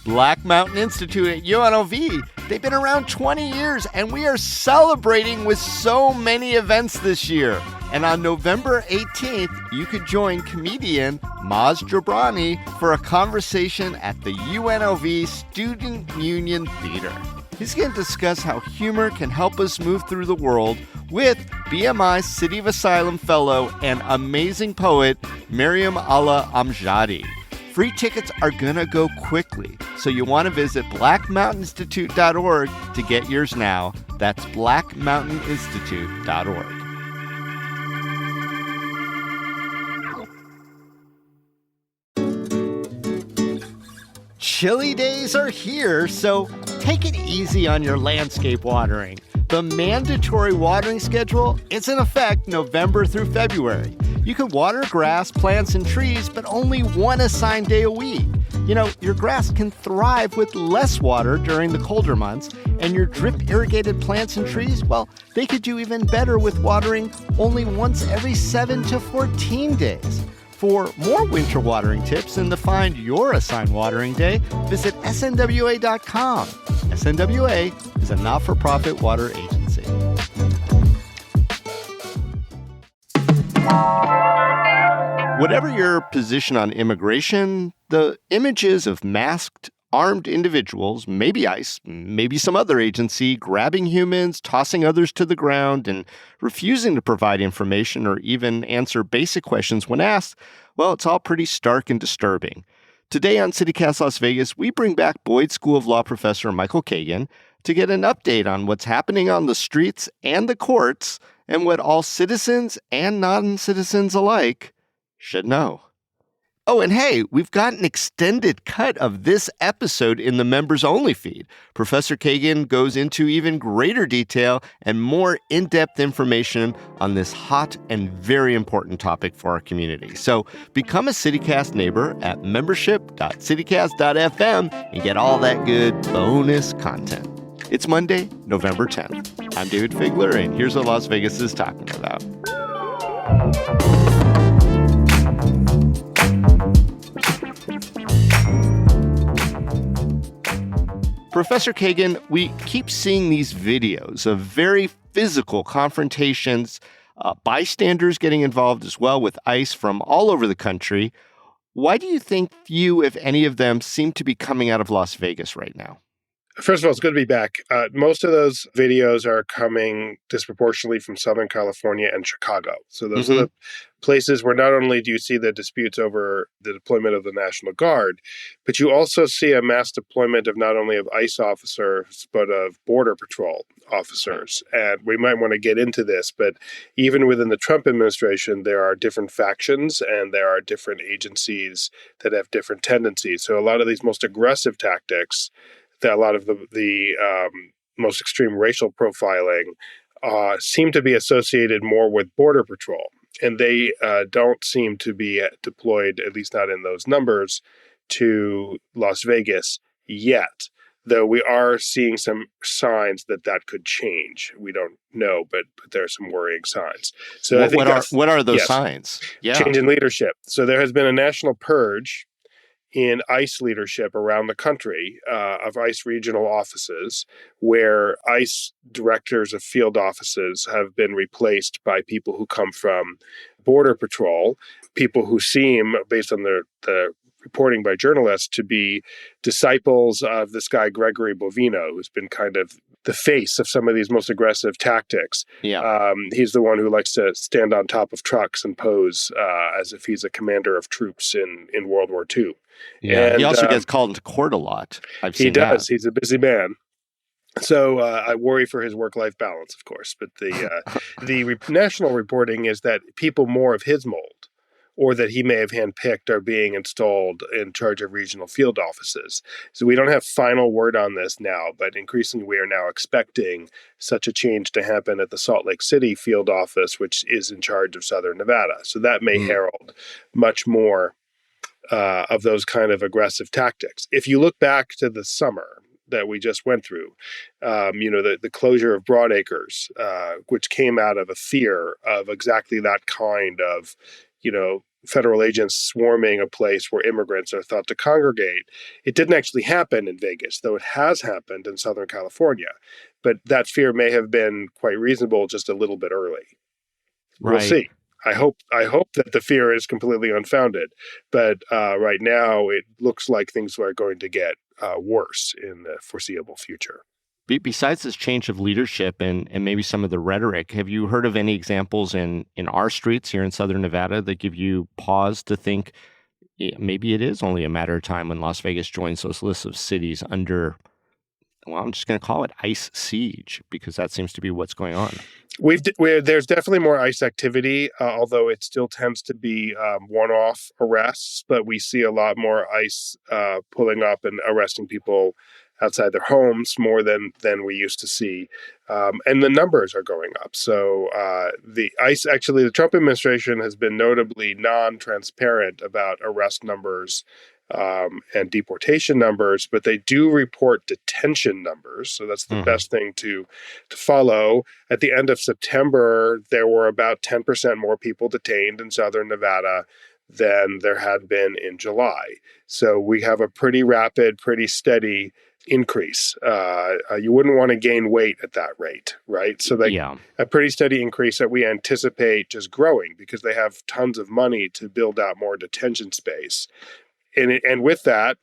Black Mountain Institute at UNLV. They've been around 20 years, and we are celebrating with so many events this year. And on November 18th, you could join comedian Maz Jobrani for a conversation at the UNLV Student Union Theater. He's going to discuss how humor can help us move through the world with BMI City of Asylum fellow and amazing poet Miriam Allah Amjadi. Free tickets are going to go quickly, so you want to visit blackmountaininstitute.org to get yours now. That's blackmountaininstitute.org. Chilly days are here, so take it easy on your landscape watering. The mandatory watering schedule is in effect November through February. You can water grass, plants, and trees, but only one assigned day a week. You know, your grass can thrive with less water during the colder months, and your drip-irrigated plants and trees, well, they could do even better with watering only once every 7 to 14 days. For more winter watering tips and to find your assigned watering day, visit snwa.com. SNWA is a not-for-profit water agency. Whatever your position on immigration, the images of masked, armed individuals, maybe ICE, maybe some other agency, grabbing humans, tossing others to the ground, and refusing to provide information or even answer basic questions when asked, well, it's all pretty stark and disturbing. Today on CityCast Las Vegas, we bring back Boyd School of Law professor Michael Kagan to get an update on what's happening on the streets and the courts and what all citizens and non-citizens alike should know. Oh, and hey, we've got an extended cut of this episode in the members-only feed. Professor Kagan goes into even greater detail and more in-depth information on this hot and very important topic for our community. So become a CityCast neighbor at membership.citycast.fm and get all that good bonus content. It's Monday, November 10th. I'm David Figler, and here's what Las Vegas is talking about. Professor Kagan, we keep seeing these videos of very physical confrontations, bystanders getting involved as well with ICE from all over the country. Why do you think few, if any of them, seem to be coming out of Las Vegas right now? First of all, it's good to be back. Most of those videos are coming disproportionately from Southern California and Chicago. So those are the places where not only do you see the disputes over the deployment of the National Guard, but you also see a mass deployment of not only of ICE officers, but of Border Patrol officers. And we might want to get into this, but even within the Trump administration, there are different factions and there are different agencies that have different tendencies. So a lot of these most aggressive tactics, that a lot of the most extreme racial profiling seem to be associated more with Border Patrol. And they don't seem to be deployed, at least not in those numbers, to Las Vegas yet. Though we are seeing some signs that could change. We don't know, but there are some worrying signs. So I think what are those signs? Yeah. Change in leadership. So there has been a national purge in ICE leadership around the country of ICE regional offices, where ICE directors of field offices have been replaced by people who come from Border Patrol, people who seem, based on the reporting by journalists, to be disciples of this guy, Gregory Bovino, who's been kind of the face of some of these most aggressive tactics. Yeah. He's the one who likes to stand on top of trucks and pose as if he's a commander of troops in World War II. Yeah, and he also gets called into court a lot. He does. He's a busy man. So I worry for his work-life balance, of course. But the national reporting is that people more of his mold, or that he may have handpicked, are being installed in charge of regional field offices. So we don't have final word on this now, but increasingly we are now expecting such a change to happen at the Salt Lake City field office, which is in charge of Southern Nevada. So that may herald much more of those kind of aggressive tactics. If you look back to the summer that we just went through, the closure of Broadacres, which came out of a fear of exactly that kind of, federal agents swarming a place where immigrants are thought to congregate. It didn't actually happen in Vegas, though it has happened in Southern California. But that fear may have been quite reasonable just a little bit early. We'll Right. see. I hope that the fear is completely unfounded, but right now it looks like things are going to get worse in the foreseeable future. Besides this change of leadership and maybe some of the rhetoric, have you heard of any examples in our streets here in Southern Nevada that give you pause to think maybe it is only a matter of time when Las Vegas joins those lists of cities under, well, I'm just going to call it ICE siege, because that seems to be what's going on. There's definitely more ICE activity, although it still tends to be one-off arrests. But we see a lot more ICE pulling up and arresting people outside their homes more than we used to see, and the numbers are going up. So the ICE, actually, the Trump administration has been notably non-transparent about arrest numbers and deportation numbers, but they do report detention numbers. So that's the best thing to follow. At the end of September, there were about 10% more people detained in Southern Nevada than there had been in July. So we have a pretty rapid, pretty steady increase. You wouldn't want to gain weight at that rate, right? So a pretty steady increase that we anticipate just growing because they have tons of money to build out more detention space. And with that,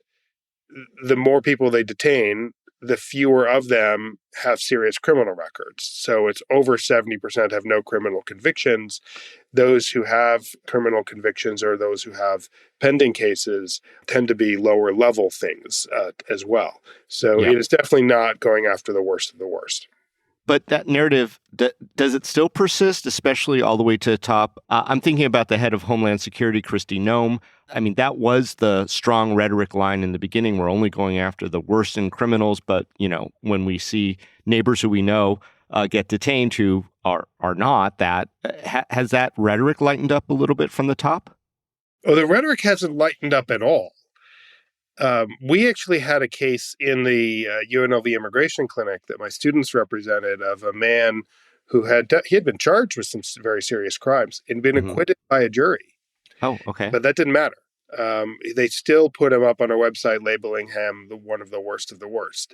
the more people they detain, the fewer of them have serious criminal records. So it's over 70% have no criminal convictions. Those who have criminal convictions or those who have pending cases tend to be lower level things as well. So it is definitely not going after the worst of the worst. But that narrative, does it still persist, especially all the way to the top? I'm thinking about the head of Homeland Security, Kristi Noem. I mean, that was the strong rhetoric line in the beginning. We're only going after the worst in criminals. But, when we see neighbors who we know get detained who are not, that has that rhetoric lightened up a little bit from the top? Oh, the rhetoric hasn't lightened up at all. We actually had a case in the UNLV immigration clinic that my students represented of a man who had been charged with some very serious crimes and been acquitted by a jury. Oh, okay. But that didn't matter. They still put him up on a website labeling him one of the worst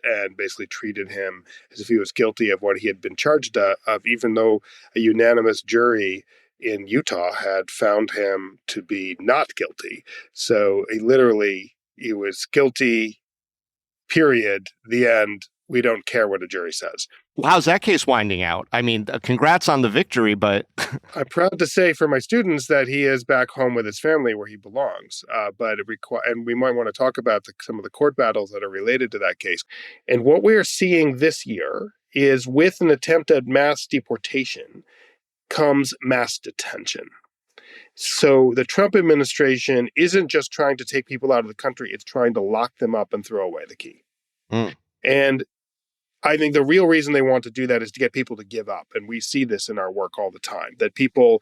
and basically treated him as if he was guilty of what he had been charged of, even though a unanimous jury in Utah had found him to be not guilty. So he was guilty, period, the end. We don't care what a jury says. Well, how's that case winding out? I mean, congrats on the victory, but... I'm proud to say for my students that he is back home with his family where he belongs. And we might want to talk about some of the court battles that are related to that case. And what we are seeing this year is, with an attempt at mass deportation comes mass detention. So the Trump administration isn't just trying to take people out of the country, it's trying to lock them up and throw away the key. And I think the real reason they want to do that is to get people to give up. And we see this in our work all the time, that people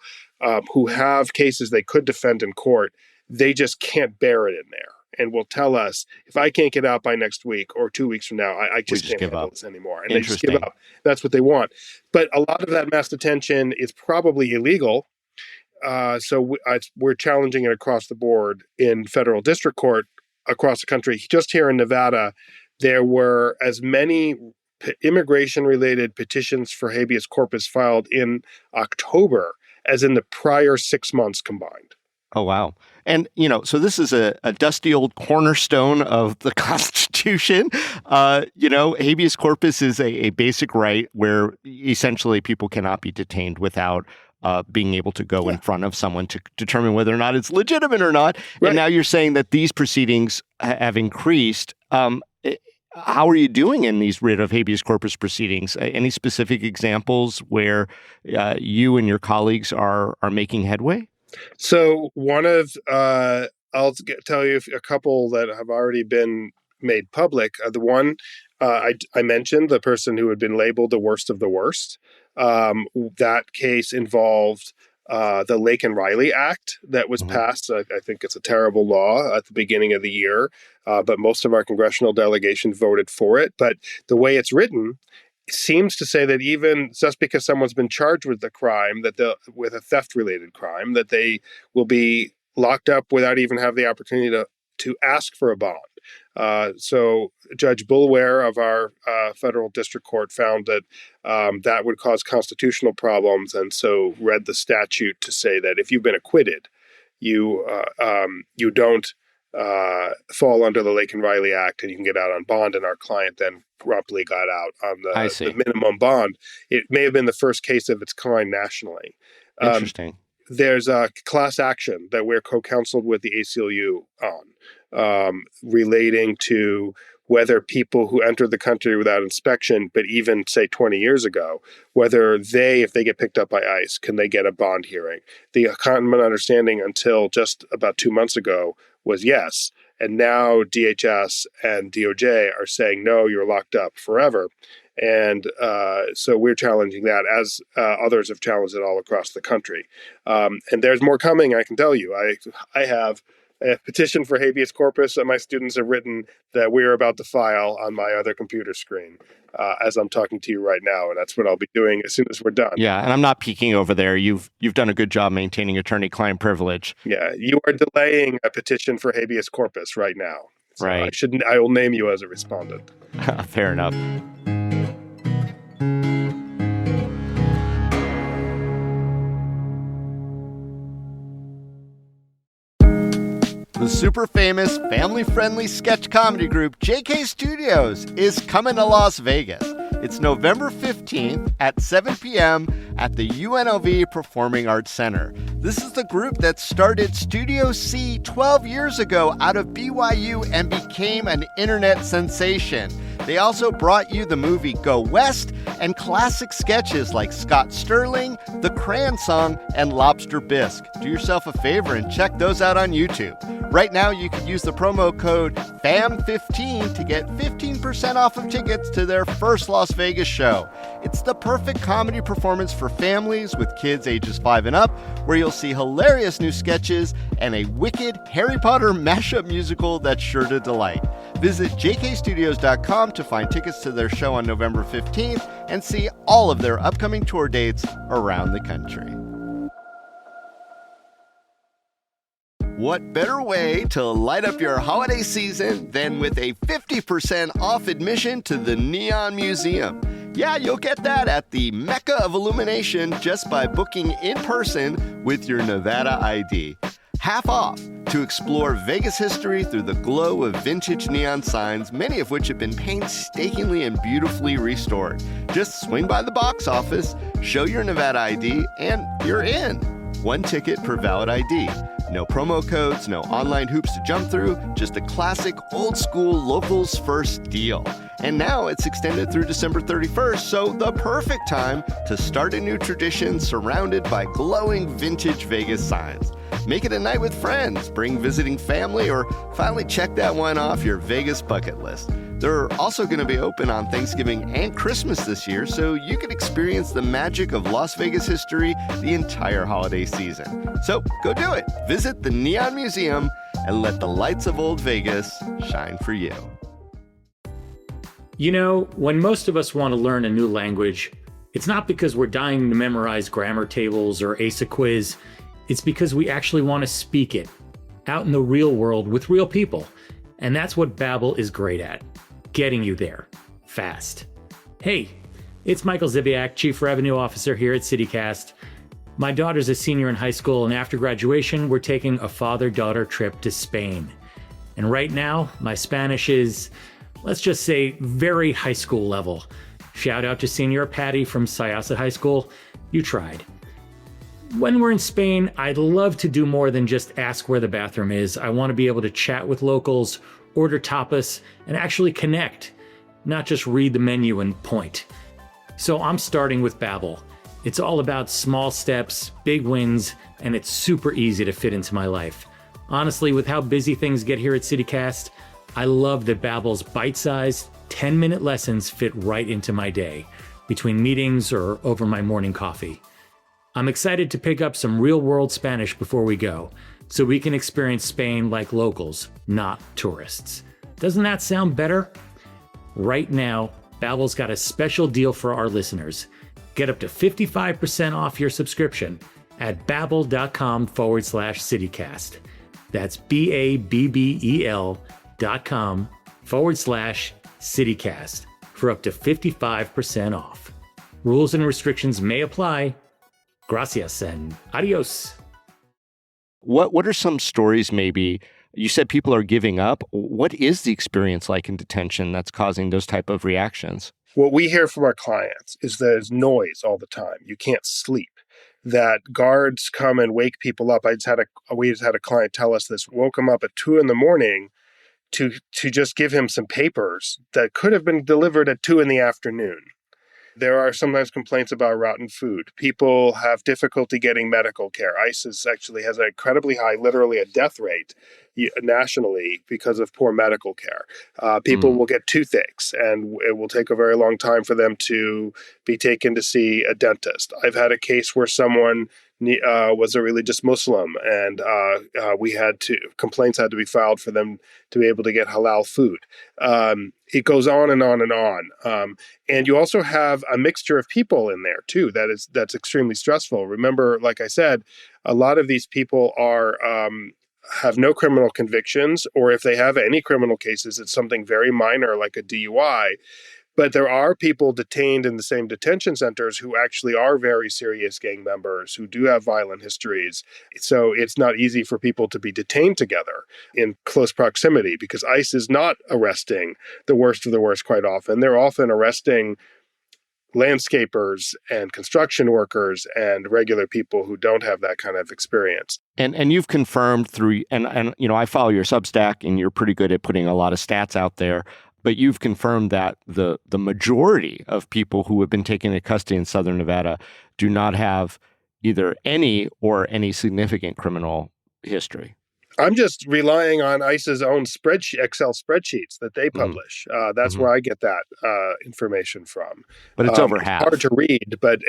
who have cases they could defend in court, they just can't bear it in there and will tell us, if I can't get out by next week or 2 weeks from now, I just can't handle this anymore. And they just give up. That's what they want. But a lot of that mass detention is probably illegal. So we're challenging it across the board in federal district court across the country. Just here in Nevada, there were as many immigration-related petitions for habeas corpus filed in October as in the prior 6 months combined. Oh, wow. And, so this is a dusty old cornerstone of the Constitution. Habeas corpus is a basic right where essentially people cannot be detained without being able to go in front of someone to determine whether or not it's legitimate or not. Right. And now you're saying that these proceedings have increased. How are you doing in these writ of habeas corpus proceedings? Any specific examples where you and your colleagues are making headway? So I'll tell you a couple that have already been made public. The one I mentioned, the person who had been labeled the worst of the worst. That case involved the Lake and Riley Act that was passed. I think it's a terrible law at the beginning of the year, but most of our congressional delegation voted for it. But the way it's written seems to say that even just because someone's been charged with the crime, with a theft-related crime, that they will be locked up without even having the opportunity to ask for a bond. So Judge Boulware of our federal district court found that that would cause constitutional problems, and so read the statute to say that if you've been acquitted, you don't fall under the Lake and Riley Act, and you can get out on bond. And our client then promptly got out on the minimum bond. It may have been the first case of its kind nationally. Interesting. There's a class action that we're co-counseled with the ACLU on, relating to whether people who entered the country without inspection, but even say 20 years ago, whether if they get picked up by ICE, can they get a bond hearing? The common understanding until just about 2 months ago was yes. And now DHS and DOJ are saying, no, you're locked up forever. And so we're challenging that, as others have challenged it all across the country. And there's more coming, I can tell you. I have a petition for habeas corpus that my students have written that we're about to file on my other computer screen as I'm talking to you right now. And that's what I'll be doing as soon as we're done. Yeah, and I'm not peeking over there. You've done a good job maintaining attorney-client privilege. Yeah, you are delaying a petition for habeas corpus right now. So right. I will name you as a respondent. Fair enough. The super famous, family-friendly sketch comedy group JK Studios is coming to Las Vegas. It's November 15th at 7 p.m. at the UNLV Performing Arts Center. This is the group that started Studio C 12 years ago out of BYU and became an internet sensation. They also brought you the movie Go West and classic sketches like Scott Sterling, The Crayon Song, and Lobster Bisque. Do yourself a favor and check those out on YouTube. Right now, you can use the promo code FAM15 to get 15% off of tickets to their first Las Vegas show. It's the perfect comedy performance for families with kids ages 5 and up, where you'll see hilarious new sketches and a wicked Harry Potter mashup musical that's sure to delight. Visit jkstudios.com to find tickets to their show on November 15th and see all of their upcoming tour dates around the country. What better way to light up your holiday season than with a 50% off admission to the Neon Museum? Yeah, you'll get that at the Mecca of Illumination just by booking in person with your Nevada ID. Half off to explore Vegas history through the glow of vintage neon signs, many of which have been painstakingly and beautifully restored. Just swing by the box office, show your Nevada ID, and you're in. 1 ticket per valid ID. No promo codes, no online hoops to jump through, just a classic old-school locals first deal. And now it's extended through December 31st, so the perfect time to start a new tradition surrounded by glowing vintage Vegas signs. Make it a night with friends, bring visiting family, or finally check that one off your Vegas bucket list. They're also going to be open on Thanksgiving and Christmas this year, so you can experience the magic of Las Vegas history the entire holiday season. So go do it. Visit the Neon Museum and let the lights of old Vegas shine for you. You know, when most of us want to learn a new language, it's not because we're dying to memorize grammar tables or ace a quiz. It's because we actually want to speak it out in the real world with real people. And that's what Babbel is great at. Getting you there, fast. Hey, it's Michael Zibiak, Chief Revenue Officer here at CityCast. My daughter's a senior in high school, and after graduation, we're taking a father-daughter trip to Spain. And right now, my Spanish is, let's just say, very high school level. Shout out to Senior Patty from Syosset High School. You tried. When we're in Spain, I'd love to do more than just ask where the bathroom is. I want to be able to chat with locals, order tapas, and actually connect, not just read the menu and point. So I'm starting with Babbel. It's all about small steps, big wins, and it's super easy to fit into my life. Honestly, with how busy things get here at CityCast, I love that Babbel's bite-sized, 10-minute lessons fit right into my day, between meetings or over my morning coffee. I'm excited to pick up some real-world Spanish before we go, so we can experience Spain like locals, not tourists. Doesn't that sound better? Right now, Babbel's got a special deal for our listeners. Get up to 55% off your subscription at babbel.com/CityCast. That's BABBEL.com/CityCast for up to 55% off. Rules and restrictions may apply. Gracias and adios. What are some stories maybe? You said people are giving up. What is the experience like in detention that's causing those type of reactions? What we hear from our clients is there's noise all the time. You can't sleep. That guards come and wake people up. We just had a client tell us this, woke him up at 2 a.m. to just give him some papers that could have been delivered at 2 p.m. There are sometimes complaints about rotten food. People have difficulty getting medical care. ICE actually has an incredibly high, literally a death rate nationally because of poor medical care. People will get toothaches, and it will take a very long time for them to be taken to see a dentist. I've had a case where someone was a religious Muslim, and complaints had to be filed for them to be able to get halal food. It goes on and on and on. And you also have a mixture of people in there too. That's extremely stressful. Remember, like I said, a lot of these people have no criminal convictions, or if they have any criminal cases, it's something very minor like a DUI. But there are people detained in the same detention centers who actually are very serious gang members, who do have violent histories. So it's not easy for people to be detained together in close proximity, because ICE is not arresting the worst of the worst quite often. They're often arresting landscapers and construction workers and regular people who don't have that kind of experience. And you've confirmed through, and I follow your Substack, and you're pretty good at putting a lot of stats out there. But you've confirmed that the majority of people who have been taken into custody in Southern Nevada do not have either any or any significant criminal history. I'm just relying on ICE's own Excel spreadsheets that they publish. That's where I get that information from. But it's over half. It's hard to read, but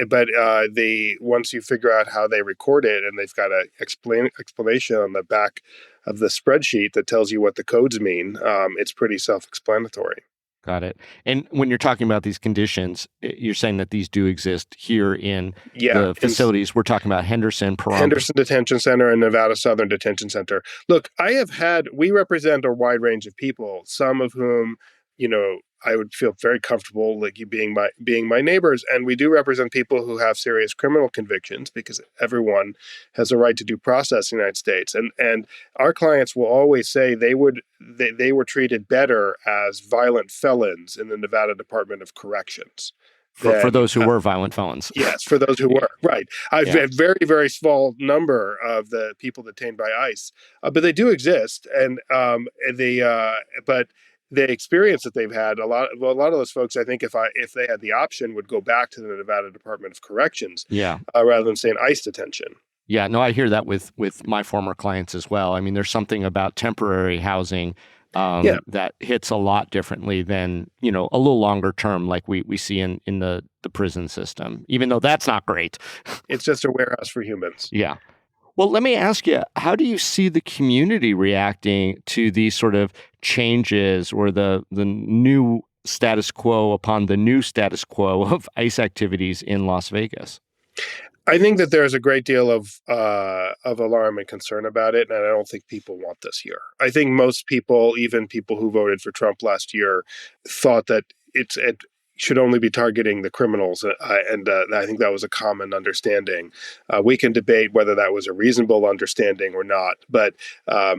once you figure out how they record it, and they've got an explanation on the back of the spreadsheet that tells you what the codes mean, it's pretty self-explanatory. Got it. And when you're talking about these conditions, you're saying that these do exist here in the facilities. We're talking about Henderson, Pahrump. Henderson Detention Center and Nevada Southern Detention Center. Look, we represent a wide range of people, some of whom, I would feel very comfortable like you being my neighbors. And we do represent people who have serious criminal convictions, because everyone has a right to due process in the United States. And our clients will always say they were treated better as violent felons in the Nevada Department of Corrections. For those who were violent felons. Yes, for those who were. Right. I've had very, very small number of the people detained by ICE, but they do exist. And but the experience that they've had, a lot of those folks, I think, if they had the option, would go back to the Nevada Department of Corrections, rather than stay in ICE detention. Yeah, no, I hear that with my former clients as well. I mean, there's something about temporary housing that hits a lot differently than, a little longer term like we see in the prison system, even though that's not great. It's just a warehouse for humans. Yeah. Well, let me ask you, how do you see the community reacting to these sort of changes, or the new status quo upon the new status quo of ICE activities in Las Vegas? I think that there's a great deal of alarm and concern about it, and I don't think people want this here. I think most people, even people who voted for Trump last year, thought that it should only be targeting the criminals, and I think that was a common understanding. We can debate whether that was a reasonable understanding or not, but I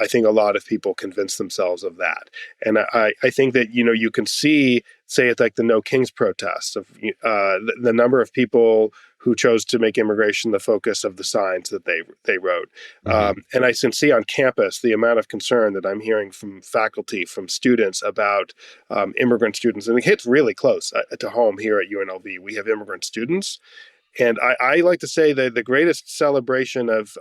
think a lot of people convinced themselves of that. And I think that you can see, say it's like the No Kings protests, of the number of people who chose to make immigration the focus of the signs that they wrote. And I can see on campus the amount of concern that I'm hearing from faculty, from students about immigrant students. And it hits really close to home here at UNLV. We have immigrant students. And I like to say that the greatest celebration of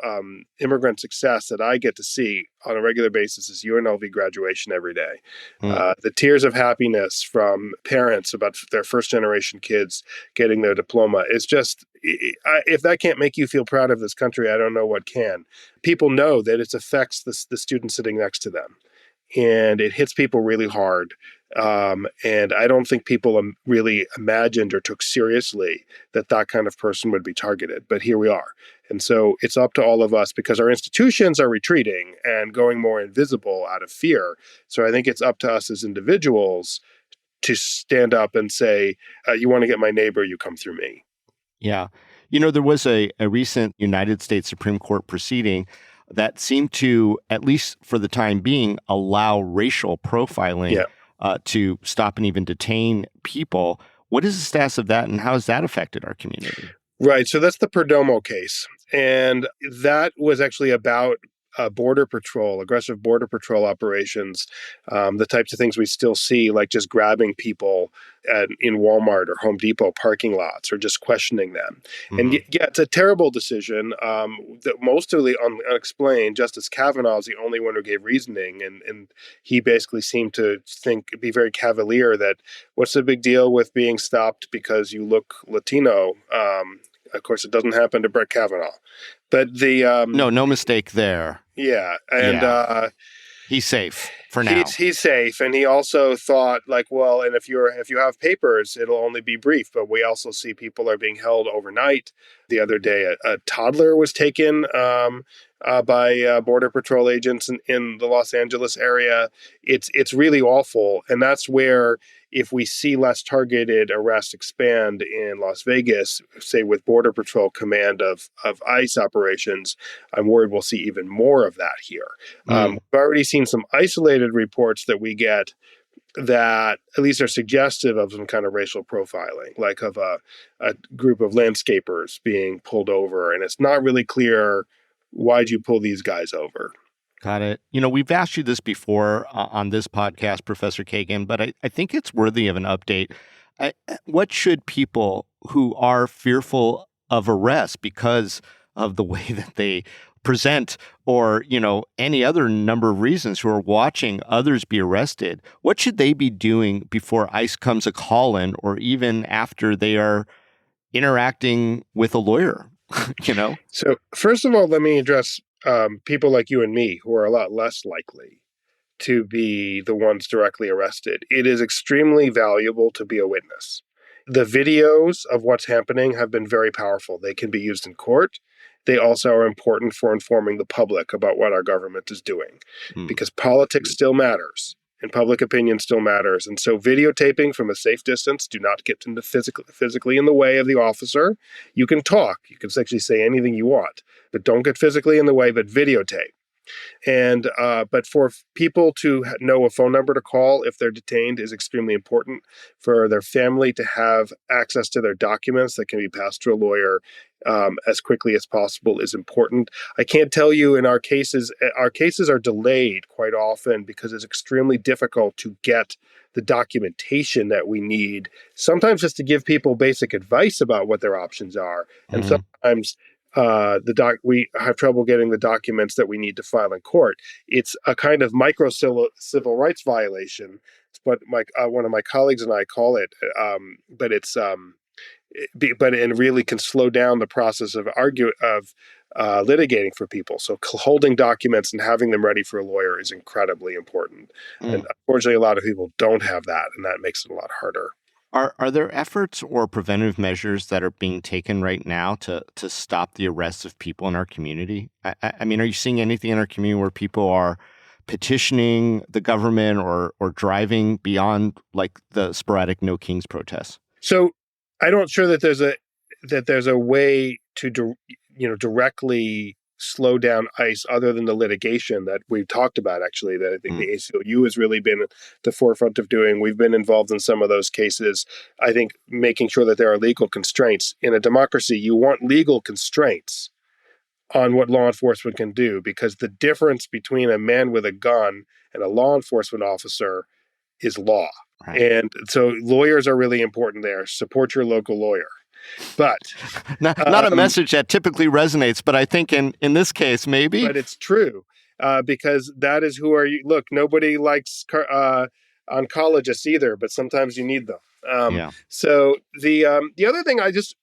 immigrant success that I get to see on a regular basis is UNLV graduation every day. The tears of happiness from parents about their first generation kids getting their diploma is just, if that can't make you feel proud of this country, I don't know what can. People know that it affects the student sitting next to them. and it hits people really hard. And I don't think people really imagined or took seriously that that kind of person would be targeted. But here we are. And so it's up to all of us, because our institutions are retreating and going more invisible out of fear. So I think it's up to us as individuals to stand up and say, you want to get my neighbor, you come through me. Yeah. There was a recent United States Supreme Court proceeding that seemed to, at least for the time being, allow racial profiling to stop and even detain people. What is the status of that, and how has that affected our community? Right. So that's the Perdomo case. And that was actually about border patrol, aggressive border patrol operations, the types of things we still see, like just grabbing people in Walmart or Home Depot parking lots, or just questioning them. Mm-hmm. And yeah, it's a terrible decision that mostly unexplained. Justice Kavanaugh is the only one who gave reasoning, and he basically seemed to be very cavalier that what's the big deal with being stopped because you look Latino? Of course, it doesn't happen to Brett Kavanaugh. But no mistake there. Yeah, and he's safe for now. He's safe, and he also thought, like, well, and if you have papers, it'll only be brief. But we also see people are being held overnight. The other day, a toddler was taken by Border Patrol agents in the Los Angeles area. It's really awful, and that's where, if we see less targeted arrests expand in Las Vegas, say with Border Patrol command of ICE operations, I'm worried we'll see even more of that here. We've already seen some isolated reports that we get that at least are suggestive of some kind of racial profiling, like of a group of landscapers being pulled over, and it's not really clear, why'd you pull these guys over? Got it. We've asked you this before on this podcast, Professor Kagan, but I think it's worthy of an update. What should people who are fearful of arrest because of the way that they present, or, any other number of reasons, who are watching others be arrested, what should they be doing before ICE comes a call-in, or even after they are interacting with a lawyer, So first of all, let me address people like you and me, who are a lot less likely to be the ones directly arrested. It is extremely valuable to be a witness. The videos of what's happening have been very powerful. They can be used in court. They also are important for informing the public about what our government is doing, because politics still matters and public opinion still matters. And so videotaping from a safe distance, do not get into physically in the way of the officer. You can talk. You can actually say anything you want, but don't get physically in the way, but videotape. And but for people to know a phone number to call if they're detained is extremely important. For their family to have access to their documents that can be passed to a lawyer as quickly as possible is important. I can't tell you, in our cases are delayed quite often because it's extremely difficult to get the documentation that we need, sometimes just to give people basic advice about what their options are. And sometimes we have trouble getting the documents that we need to file in court. It's a kind of micro civil rights violation, but one of my colleagues and I call it, but it's and really can slow down the process of litigating for people. So holding documents and having them ready for a lawyer is incredibly important. And unfortunately, a lot of people don't have that, and that makes it a lot harder. Are there efforts or preventive measures that are being taken right now to stop the arrests of people in our community? I mean, are you seeing anything in our community where people are petitioning the government or driving beyond, like, the sporadic No Kings protests? So I'm not sure that there's a way to directly slow down ICE other than the litigation that we've talked about, actually, that I think the ACLU has really been at the forefront of doing. We've been involved in some of those cases. I think making sure that there are legal constraints. In a democracy, you want legal constraints on what law enforcement can do, because the difference between a man with a gun and a law enforcement officer is law. Right. And so lawyers are really important there. Support your local lawyer. But not a message that typically resonates, but I think in this case, maybe. But it's true, because that is who are you. Look, nobody likes oncologists either, but sometimes you need them. So the other thing, I just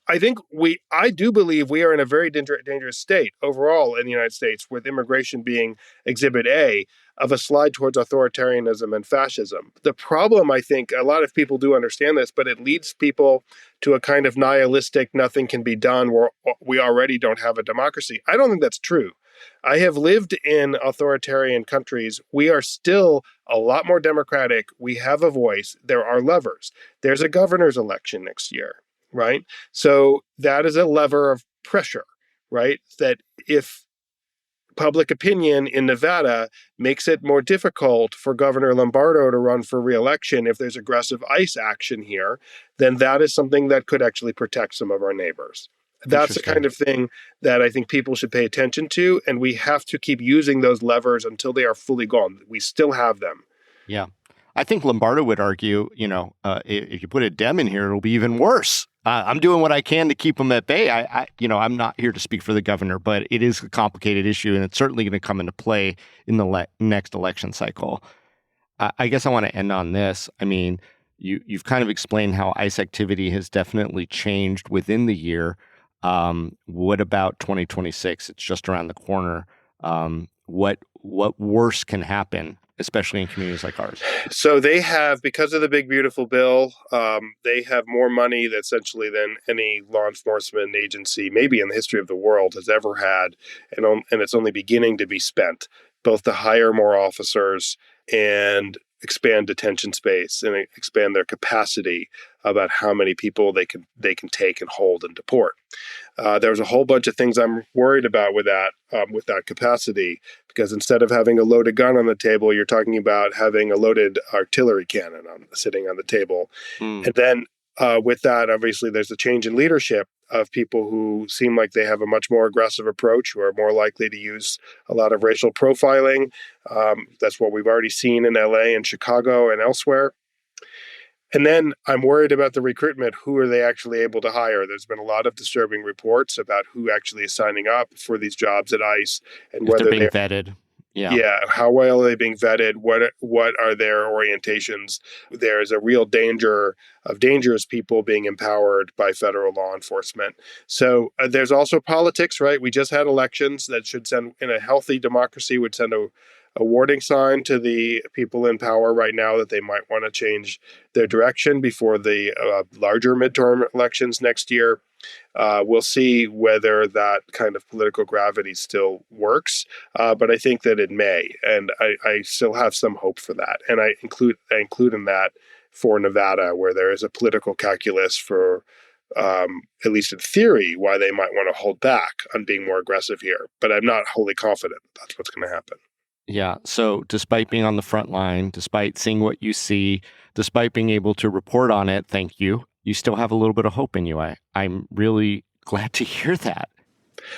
I do believe we are in a very dangerous state overall in the United States, with immigration being exhibit A of a slide towards authoritarianism and fascism. The problem, I think, a lot of people do understand this, but it leads people to a kind of nihilistic, nothing can be done, where we already don't have a democracy. I don't think that's true. I have lived in authoritarian countries. We are still a lot more democratic. We have a voice. There are levers. There's a governor's election next year, right? So that is a lever of pressure, right? That if public opinion in Nevada makes it more difficult for Governor Lombardo to run for re-election, if there's aggressive ICE action here, then that is something that could actually protect some of our neighbors. That's the kind of thing that I think people should pay attention to, and we have to keep using those levers until they are fully gone. We still have them. Yeah. I think Lombardo would argue, if you put a Dem in here, it'll be even worse. I'm doing what I can to keep them at bay. I'm not here to speak for the governor, but it is a complicated issue, and it's certainly going to come into play in the next election cycle. I guess I want to end on this. I mean, you've kind of explained how ICE activity has definitely changed within the year. What about 2026? It's just around the corner. What worse can happen, especially in communities like ours? So they have, because of the big, beautiful bill, they have more money essentially than any law enforcement agency, maybe in the history of the world, has ever had. And it's only beginning to be spent, both to hire more officers and expand detention space and expand their capacity about how many people they can take and hold and deport. There's a whole bunch of things I'm worried about with that capacity, because instead of having a loaded gun on the table, you're talking about having a loaded artillery cannon sitting on the table. And then with that, obviously, there's a change in leadership of people who seem like they have a much more aggressive approach, who are more likely to use a lot of racial profiling. That's what we've already seen in LA and Chicago and elsewhere. And then I'm worried about the recruitment. Who are they actually able to hire? There's been a lot of disturbing reports about who actually is signing up for these jobs at ICE and whether they're being vetted. Yeah. How well are they being vetted? What are their orientations? There is a real danger of dangerous people being empowered by federal law enforcement. So there's also politics, right? We just had elections that should send, in a healthy democracy, would send a warning sign to the people in power right now that they might want to change their direction before the larger midterm elections next year. We'll see whether that kind of political gravity still works, but I think that it may, and I still have some hope for that. And I include in that for Nevada, where there is a political calculus for, at least in theory, why they might want to hold back on being more aggressive here. But I'm not wholly confident that's what's going to happen. Yeah. So despite being on the front line, despite seeing what you see, despite being able to report on it, thank you, you still have a little bit of hope in you. I'm really glad to hear that.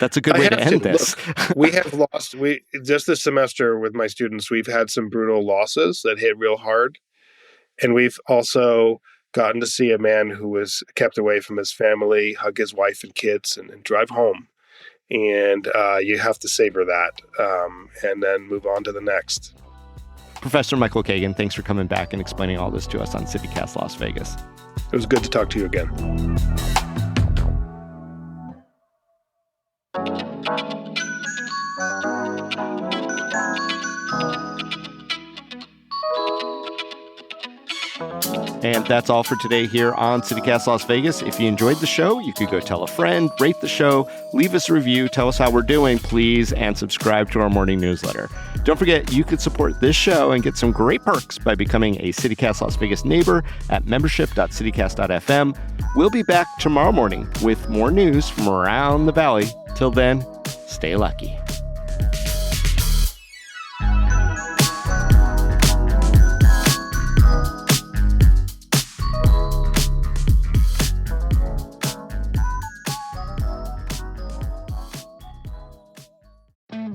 That's a good way to end this. Look, we have lost, just this semester with my students, we've had some brutal losses that hit real hard. And we've also gotten to see a man who was kept away from his family, hug his wife and kids, and drive home. And you have to savor that and then move on to the next. Professor Michael Kagan, thanks for coming back and explaining all this to us on CityCast Las Vegas. It was good to talk to you again. And that's all for today here on CityCast Las Vegas. If you enjoyed the show, you could go tell a friend, rate the show, leave us a review, tell us how we're doing, please, and subscribe to our morning newsletter. Don't forget, you could support this show and get some great perks by becoming a CityCast Las Vegas neighbor at membership.citycast.fm. We'll be back tomorrow morning with more news from around the valley. Till then, stay lucky.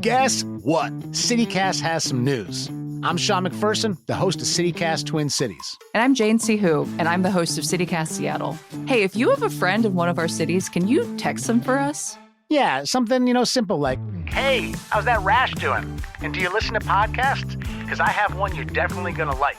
Guess what? CityCast has some news. I'm Sean McPherson, the host of CityCast Twin Cities. And I'm Jane Sihu, and I'm the host of CityCast Seattle. Hey, if you have a friend in one of our cities, can you text them for us? Yeah, something, simple like, hey, how's that rash doing? And do you listen to podcasts? Because I have one you're definitely going to like.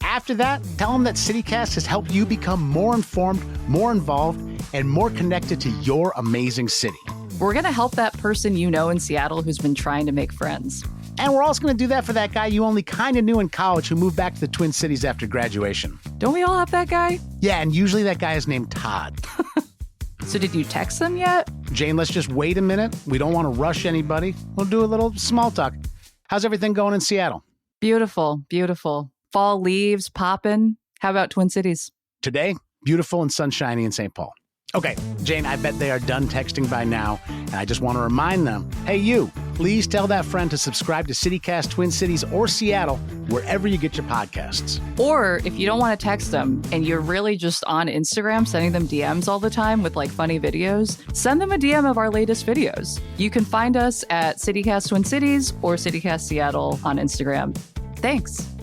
After that, tell them that CityCast has helped you become more informed, more involved, and more connected to your amazing city. We're going to help that person you know in Seattle who's been trying to make friends. And we're also going to do that for that guy you only kind of knew in college who moved back to the Twin Cities after graduation. Don't we all have that guy? Yeah, and usually that guy is named Todd. So did you text them yet? Jane, let's just wait a minute. We don't want to rush anybody. We'll do a little small talk. How's everything going in Seattle? Beautiful, beautiful. Fall leaves popping. How about Twin Cities? Today, beautiful and sunshiny in St. Paul. Okay, Jane, I bet they are done texting by now, and I just want to remind them, hey, you, please tell that friend to subscribe to CityCast Twin Cities or Seattle, wherever you get your podcasts. Or if you don't want to text them and you're really just on Instagram sending them DMs all the time with like funny videos, send them a DM of our latest videos. You can find us at CityCast Twin Cities or CityCast Seattle on Instagram. Thanks.